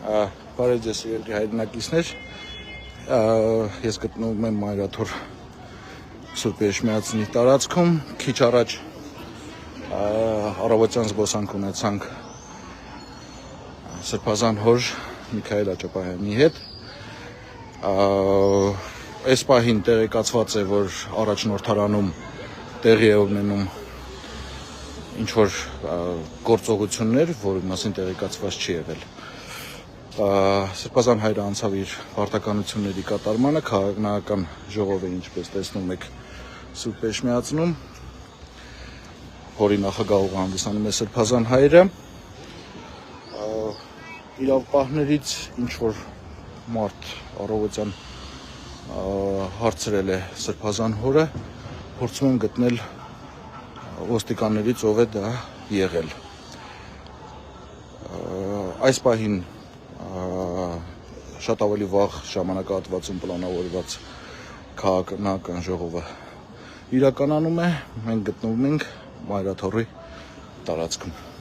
Բարև ձեզ սիրելի հայրենակիցներ, ես գտնվում եմ Մայրաթոր Սուրբ Էրմիածնի տարածքում, քիչ առաջ առավոտյան զբոսանք ունեցանք Սրբազան հոր Միքայել Աճապահյանի հետ, այս պահին տեղեկացված է, որ առաջնորդարանում տեղի է ունենում ինչ-որ գործողություններ, որի մասին տեղեկացված չի եղել։ Սրբազան հայրը անցավ իր պարտականությունների կատարմանը, քաղաքական ժողով է, ինչպես տեսնում եք, Սուրբ Էրմիածնում, որի նախագահողը հանդիսանում է Սրբազան հայրը։ Իրավապահներից ինչ-որ մարդ առավոտյան հարցրել է Սրբազան հորը, փորձում են գտնել ոստիկաններից ով է դա եղել։ Այս պահին շատ ավելի վաղ ժամանակահատվածում պլանավորված քաղաքական ժողովը իրականանում է, մենք գտնվում ենք Մայրաթորի տարածքում։